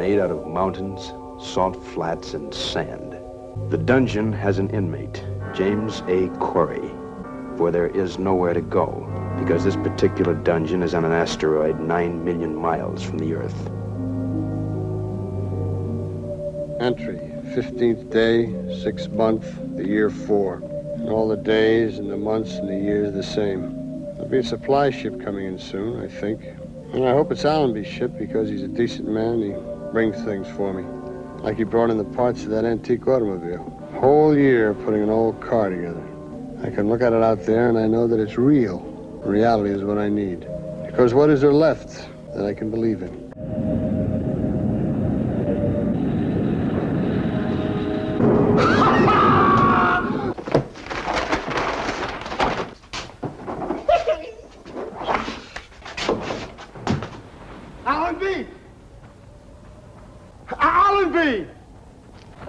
made out of mountains, salt flats, and sand. The dungeon has an inmate, James A. Corey, for there is nowhere to go, because this particular dungeon is on an asteroid 9 million miles from the Earth. Entry, 15th day, 6th month, the year 4. And all the days and the months and the years the same. There'll be a supply ship coming in soon, I think. And I hope it's Allenby's ship because he's a decent man. He brings things for me. Like he brought in the parts of that antique automobile. Whole year putting an old car together. I can look at it out there and I know that it's real. Reality is what I need. Because what is there left that I can believe in? Allenby! Allenby!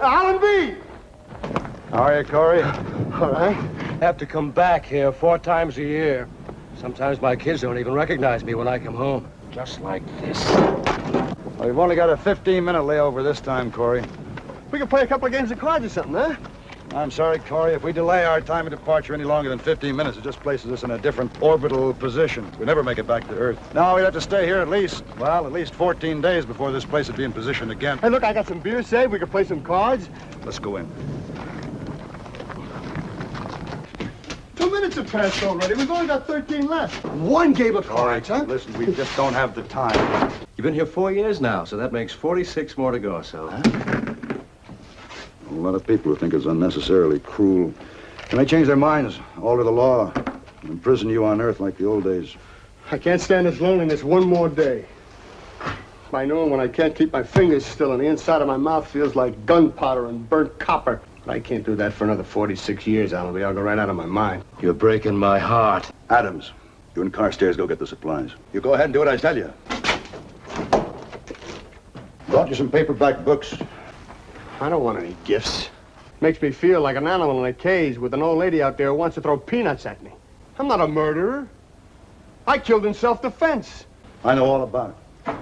Allenby! How are you, Corey? All right. I have to come back here 4 times a year. Sometimes my kids don't even recognize me when I come home. Just like this. Well, you've only got a 15-minute layover this time, Corey. We can play a couple of games of cards or something, huh? I'm sorry, Corey. If we delay our time of departure any longer than 15 minutes, it just places us in a different orbital position. We never make it back to Earth. No, we'd have to stay here at least 14 days before this place would be in position again. Hey, look, I got some beer saved. We can play some cards. Let's go in. 2 minutes have passed already. We've only got 13 left. One game of cards, huh? Listen, we just don't have the time. You've been here 4 years now, so that makes 46 more to go, so, huh? A lot of people who think it's unnecessarily cruel. They may change their minds, alter the law, and imprison you on Earth like the old days. I can't stand this loneliness one more day. By noon, when I can't keep my fingers still and the inside of my mouth feels like gunpowder and burnt copper. But I can't do that for another 46 years, Allenby. I'll go right out of my mind. You're breaking my heart. Adams, you and Carstairs go get the supplies. You go ahead and do what I tell you. Brought you some paperback books. I don't want any gifts. Makes me feel like an animal in a cage with an old lady out there who wants to throw peanuts at me. I'm not a murderer. I killed in self-defense. I know all about it.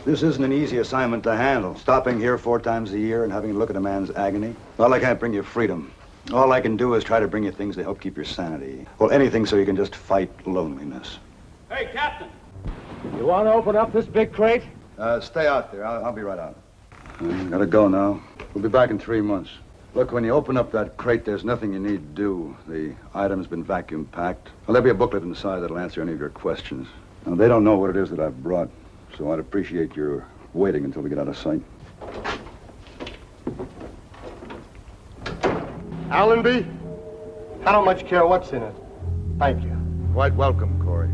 This isn't an easy assignment to handle. Stopping here 4 times a year and having to look at a man's agony. Well, I can't bring you freedom. All I can do is try to bring you things to help keep your sanity. Well, anything so you can just fight loneliness. Hey, Captain. You want to open up this big crate? Stay out there. I'll be right out. Gotta go now. We'll be back in 3 months. Look, when you open up that crate, there's nothing you need to do. The item's been vacuum packed. Well, there'll be a booklet inside that'll answer any of your questions. Now, they don't know what it is that I've brought, so I'd appreciate your waiting until we get out of sight. Allenby, I don't much care what's in it. Thank you. Quite welcome, Corey.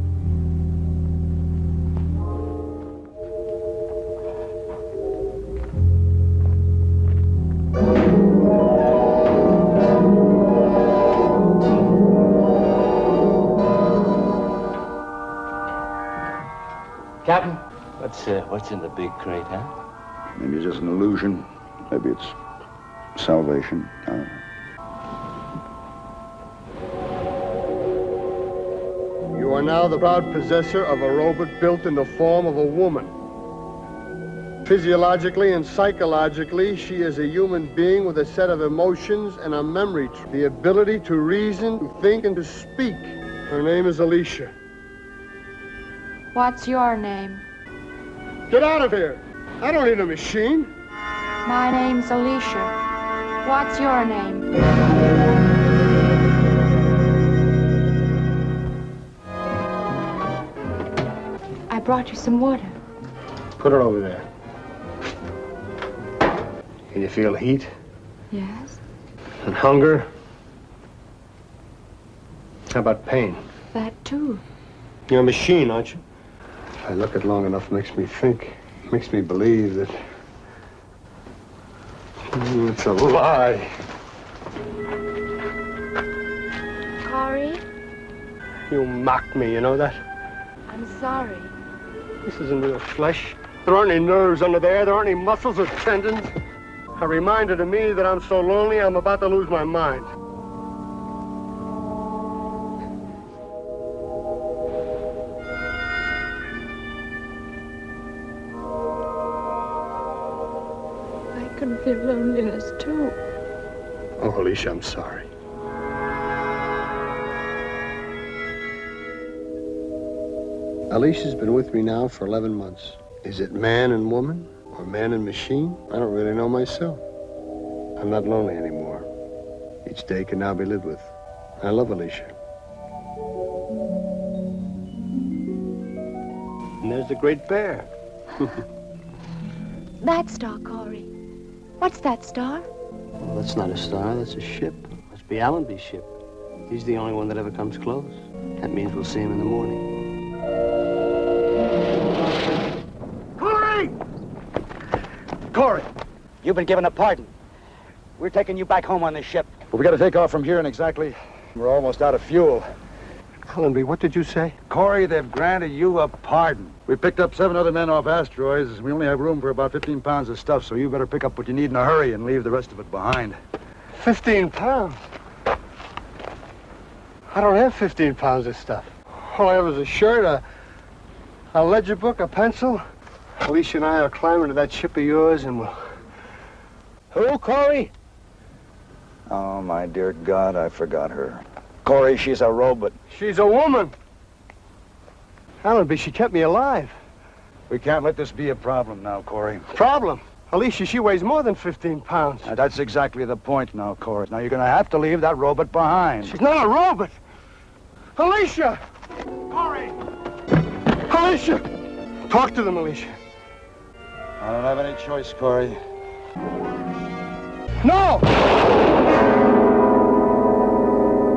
Captain, what's in the big crate, huh? Maybe it's just an illusion. Maybe it's salvation. You are now the proud possessor of a robot built in the form of a woman. Physiologically and psychologically, she is a human being with a set of emotions and a memory tree, the ability to reason, to think, and to speak. Her name is Alicia. What's your name? Get out of here! I don't need a machine. My name's Alicia. What's your name? I brought you some water. Put it over there. Can you feel heat? Yes? And hunger? How about pain? That too. You're a machine, aren't you? If I look at long enough, makes me think, makes me believe that it's a lie. Corey? You mocked me, you know that? I'm sorry. This isn't real flesh. There aren't any nerves under there. There aren't any muscles or tendons. A reminder to me that I'm so lonely I'm about to lose my mind. can feel loneliness too. Oh, Alicia, I'm sorry. Alicia's been with me now for 11 months. Is it man and woman or man and machine? I don't really know myself. I'm not lonely anymore. Each day can now be lived with. I love Alicia. And there's the Great Bear. That star, Corey. What's that star? Well, that's not a star, that's a ship. Must be Allenby's ship. He's the only one that ever comes close. That means we'll see him in the morning. Corey! Corey, you've been given a pardon. We're taking you back home on this ship. But we got to take off from here in exactly... We're almost out of fuel. Allenby, what did you say? Corey, they've granted you a pardon. We picked up 7 other men off asteroids. We only have room for about 15 pounds of stuff, so you better pick up what you need in a hurry and leave the rest of it behind. 15 pounds? I don't have 15 pounds of stuff. All I have is a shirt, a ledger book, a pencil. Alicia and I are climbing to that ship of yours and we'll... Who, Corey? Oh, my dear God, I forgot her. Corey, she's a robot. She's a woman. Allenby, she kept me alive. We can't let this be a problem now, Corey. Problem? Alicia, she weighs more than 15 pounds. That's exactly the point now, Corey. Now, you're going to have to leave that robot behind. She's not a robot. Alicia! Corey! Alicia! Talk to them, Alicia. I don't have any choice, Corey. No!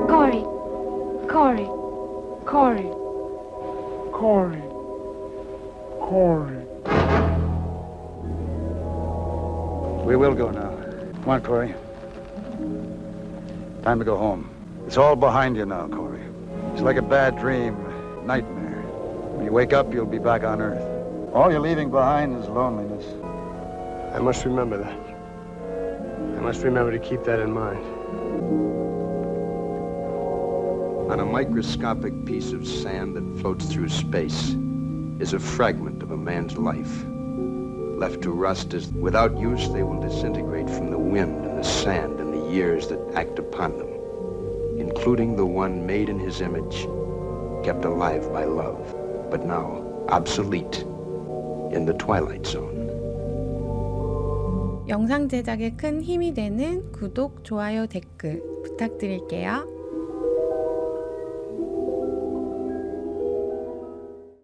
Corey. Corey. Corey. Corey. Corey. We will go now. Come on, Corey. Time to go home. It's all behind you now, Corey. It's like a bad dream, nightmare. When you wake up, you'll be back on Earth. All you're leaving behind is loneliness. I must remember that. I must remember to keep that in mind. On a microscopic piece of sand that floats through space is a fragment of a man's life. Left to rust as without use, they will disintegrate from the wind and the sand and the years that act upon them, including the one made in his image, kept alive by love, but now obsolete in the Twilight Zone. 영상 제작에 큰 힘이 되는 구독, 좋아요, 댓글 부탁드릴게요.